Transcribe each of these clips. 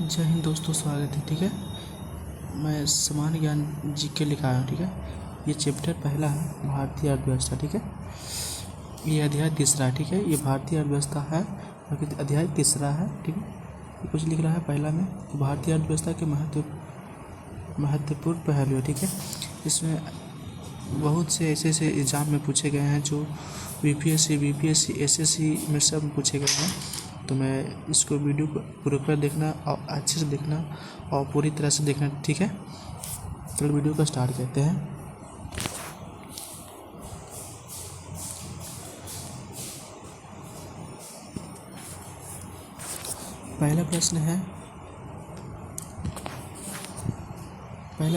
जय हिंद दोस्तों, स्वागत है। ठीक है, मैं सामान्य ज्ञान जीके लिखा हूँ। ठीक है, ये चैप्टर पहला है, भारतीय अर्थव्यवस्था। ठीक है, ये अध्याय तीसरा है। ठीक है, ये भारतीय अर्थव्यवस्था है और अध्याय तीसरा है। ठीक है, ये कुछ लिख रहा है पहला में कि भारतीय अर्थव्यवस्था के महत्वपूर्ण पहलू है। ठीक है, इसमें बहुत से ऐसे एग्ज़ाम में पूछे गए हैं जो यूपीएससी, बीपीएससी, एसएससी में सब पूछे गए हैं। तो मैं इसको वीडियो को पूरा देखना और अच्छे से देखना और पूरी तरह से देखना। ठीक है, चलो वीडियो को स्टार्ट करते हैं। पहला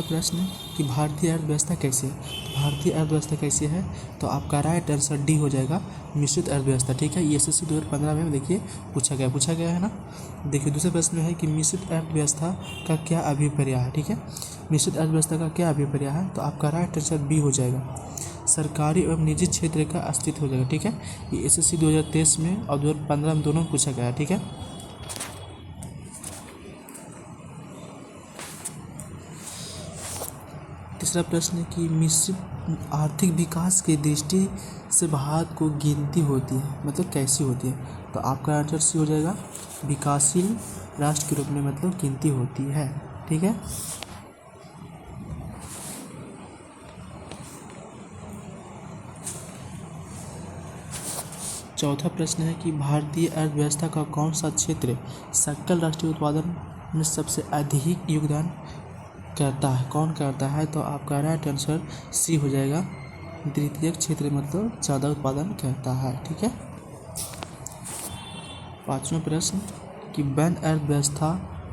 प्रश्न कि भारतीय अर्थव्यवस्था कैसी है। तो भारतीय अर्थव्यवस्था कैसी है, तो आपका राइट आंसर डी हो जाएगा, मिश्रित अर्थव्यवस्था। ठीक है, ये एसएससी 2015 में देखिए पूछा गया है ना। देखिए दूसरे प्रश्न में है कि मिश्रित अर्थव्यवस्था का क्या अभिप्राय है। ठीक है, मिश्रित अर्थव्यवस्था का क्या अभिप्राय है, तो आपका राइट आंसर बी हो जाएगा, सरकारी एवं निजी क्षेत्र का अस्तित्व हो जाएगा। ठीक है, ये एसएससी 2023 में और 2015 में दोनों में पूछा गया है। ठीक है, तीसरा प्रश्न कि मिश्रित आर्थिक विकास की दृष्टि से भारत को गिनती होती है, मतलब कैसी होती है, तो आपका आंसर सी हो जाएगा, विकासशील राष्ट्र के रूप में मतलब गिनती होती है। ठीक है, चौथा प्रश्न है कि भारतीय अर्थव्यवस्था का कौन सा क्षेत्र सकल राष्ट्रीय उत्पादन में सबसे अधिक योगदान करता है, कौन करता है, तो आपका राइट आंसर सी हो जाएगा, द्वितीय क्षेत्र मतलब ज़्यादा उत्पादन करता है। ठीक है, पांचवा प्रश्न कि बंद अर्थव्यवस्था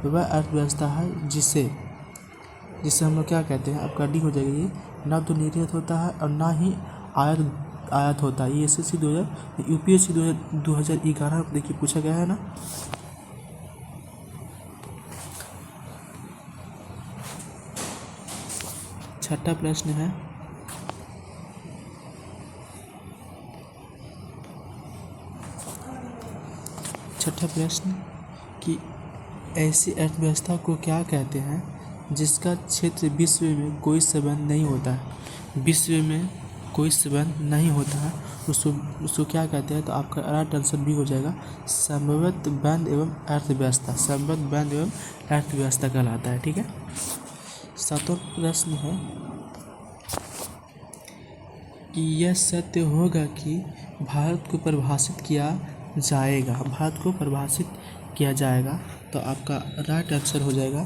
वह अर्थव्यवस्था है जिसे हम लोग क्या कहते हैं, आपका डी हो जाएगा, ये ना तो निर्यात होता है और ना ही आयात होता है। ये एसएससी 2000 यूपीएससी 2011 देखिए पूछा गया है ना। छठा प्रश्न है कि ऐसी अर्थव्यवस्था को क्या कहते हैं जिसका क्षेत्र विश्व में कोई संबंध नहीं होता है, विश्व में कोई संबंध नहीं होता है, उसको क्या कहते हैं, तो आपका राइट आंसर भी हो जाएगा, संबद्ध बंद एवं अर्थव्यवस्था, संबद्ध बंद एवं अर्थव्यवस्था कहलाता है। ठीक है, सातवां प्रश्न है कि यह सत्य होगा कि भारत को परिभाषित किया जाएगा, तो आपका राइट आंसर हो जाएगा,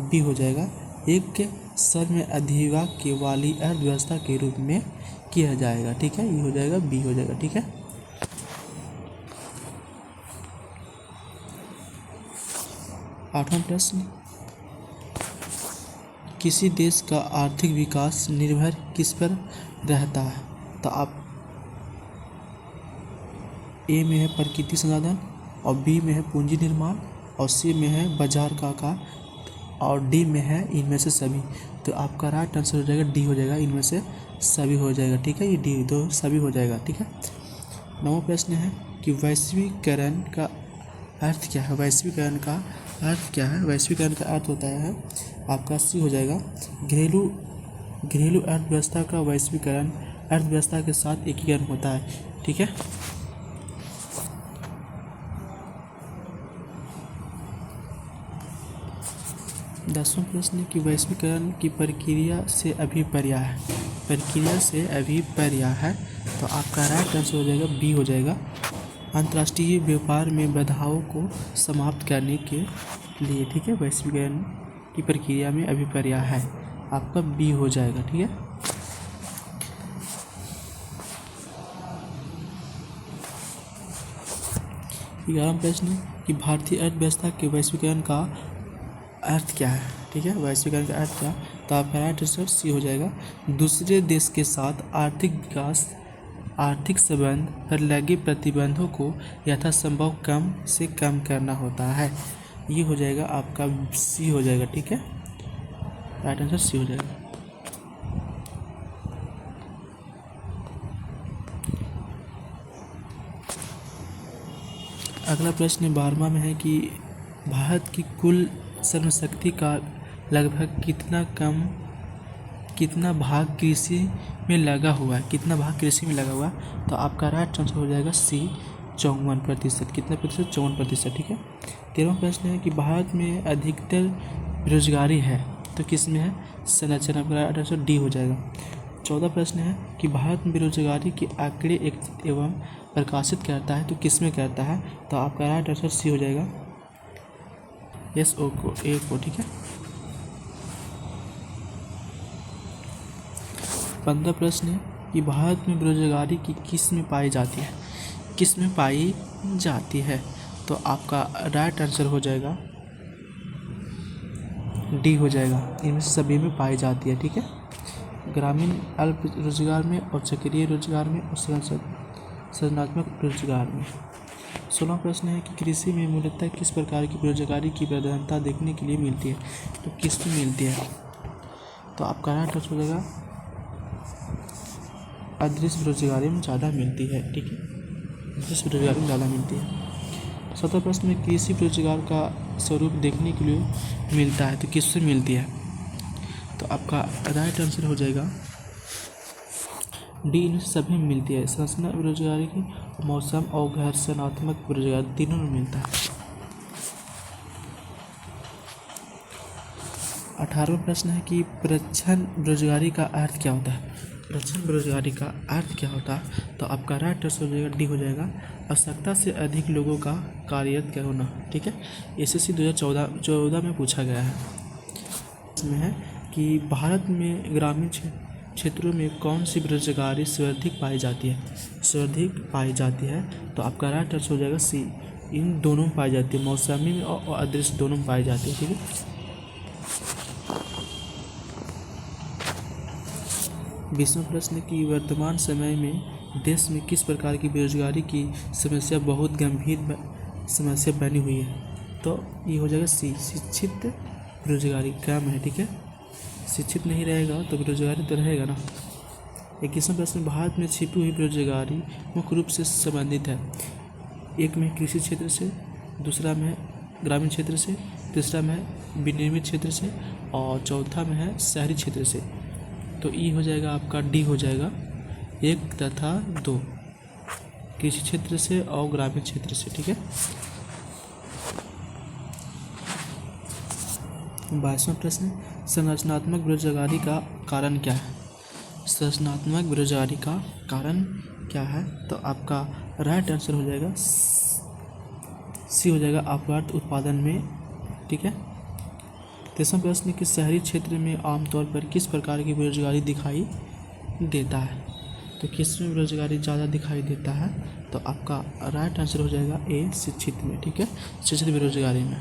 बी हो जाएगा, एक सर्व अधिवाक्य वाली अर्थव्यवस्था के रूप में किया जाएगा। ठीक है, ये हो जाएगा, बी हो जाएगा। ठीक है, आठवां प्रश्न, किसी देश का आर्थिक विकास निर्भर किस पर रहता है, तो आप ए में है प्राकृतिक संसाधन और बी में है पूंजी निर्माण और सी में है बाजार का आकार और डी में है इनमें से सभी, तो आपका राइट आंसर हो जाएगा, डी हो जाएगा, इनमें से सभी हो जाएगा। ठीक है, ये डी दो सभी हो जाएगा। ठीक है, नौवां प्रश्न है कि वैश्वीकरण का अर्थ क्या है, वैश्वीकरण का अर्थ क्या है, वैश्वीकरण का अर्थ होता है, आपका सी हो जाएगा, घरेलू अर्थव्यवस्था का वैश्वीकरण अर्थव्यवस्था के साथ एकीकरण होता है। ठीक है, दसवां प्रश्न कि वैश्वीकरण की प्रक्रिया से अभिप्राय है, तो आपका राइट आंसर हो जाएगा, बी हो जाएगा, अंतर्राष्ट्रीय व्यापार में बाधाओं को समाप्त करने के लिए। ठीक है, वैश्वीकरण की प्रक्रिया में अभिप्राय है, आपका बी हो जाएगा। ठीक है, ग्यारहवां प्रश्न कि भारतीय अर्थव्यवस्था के वैश्वीकरण का अर्थ क्या है। ठीक है, वैश्वीकरण का अर्थ क्या, तो आपका राइट आंसर सी हो जाएगा, दूसरे देश के साथ आर्थिक संबंध पर लगे प्रतिबंधों को यथासंभव कम से कम करना होता है। ये हो जाएगा, आपका सी हो जाएगा। ठीक है, राइट आंसर सी हो जाएगा। अगला प्रश्न 12वां में है कि भारत की कुल श्रम शक्ति का लगभग कितना भाग कृषि में लगा हुआ है, कितना भाग कृषि में लगा हुआ है। तो आपका राइट आंसर हो जाएगा सी 54%। कितना प्रतिशत? 54%। ठीक है। 13वां प्रश्न है कि भारत में अधिकतर बेरोजगारी है तो किस में है? संरचना। आपका राइट आंसर डी हो जाएगा। 14 प्रश्न है कि भारत में बेरोजगारी के आंकड़े एवं प्रकाशित करता है तो किस में करता है? तो आपका राइट आंसर सी हो जाएगा, SO को, ए को। ठीक है। 15 प्रश्न है कि भारत में बेरोजगारी की किस में पाई जाती है? किस में पाई जाती है? तो आपका राइट आंसर हो जाएगा डी हो जाएगा, इनमें से सभी में पाई जाती है। ठीक है। ग्रामीण अल्प रोजगार में और चक्रीय रोजगार में और सृजनात्मक रोजगार में। 16वां प्रश्न है कि कृषि में मूलतः किस प्रकार की बेरोजगारी की प्रधानता देखने के लिए मिलती है? तो किस में मिलती है? तो आपका राइट आंसर हो जाएगा अदृश्य बेरोजगारी में ज़्यादा मिलती है। ठीक है। अदृश्य बेरोजगारी में ज़्यादा मिलती है। 17 प्रश्न में कृषि बेरोजगार का स्वरूप देखने के लिए मिलता है तो किससे मिलती है? तो आपका राइट आंसर हो जाएगा डी, इनमें सभी में मिलती है। संरचना बेरोजगारी की, मौसम और घर्षणात्मक बेरोजगारी तीनों में मिलता है। 18वां प्रश्न है कि प्रच्छन्न बेरोजगारी का अर्थ क्या होता है? प्रच्छन्न बेरोजगारी का अर्थ क्या होता है? तो आपका राइट आंसर हो जाएगा डी हो जाएगा, आवश्यकता से अधिक लोगों का कार्यरत क्या होना। ठीक है। SSC 2014 में पूछा गया है। इसमें है कि भारत में ग्रामीण क्षेत्रों में कौन सी बेरोजगारी सर्वाधिक पाई जाती है? सर्वाधिक पाई जाती है। तो आपका राइट आंसर हो जाएगा सी, इन दोनों में पाई जाती है, मौसमी में और अदृश्य दोनों में पाई जाती है। ठीक है। 20वां प्रश्न कि वर्तमान समय में देश में किस प्रकार की बेरोजगारी की समस्या बहुत गंभीर समस्या बनी हुई है? तो ये हो जाएगा सी, शिक्षित बेरोजगारी कम है। ठीक है। शिक्षित नहीं रहेगा तो बेरोजगारी तो रहेगा ना। 21वां प्रश्न, भारत में छिपी हुई बेरोजगारी मुख्य रूप से संबंधित है। एक में कृषि क्षेत्र से, दूसरा में ग्रामीण क्षेत्र से, तीसरा में विनिर्मित क्षेत्र से और चौथा में है शहरी क्षेत्र से। तो ई हो जाएगा आपका डी हो जाएगा, 1 तथा 2, कृषि क्षेत्र से और ग्रामीण क्षेत्र से। ठीक है। 22वां प्रश्न, संरचनात्मक बेरोजगारी का कारण क्या है? संरचनात्मक बेरोजगारी का कारण क्या है? तो आपका राइट आंसर हो जाएगा सी हो जाएगा, अपवार्थ उत्पादन में। ठीक है। 23वां प्रश्न कि शहरी क्षेत्र में आमतौर पर किस प्रकार की बेरोजगारी दिखाई देता है? तो किस में बेरोजगारी ज़्यादा दिखाई देता है? तो आपका राइट आंसर हो जाएगा ए, शिक्षित में। ठीक है। शिक्षित बेरोजगारी में।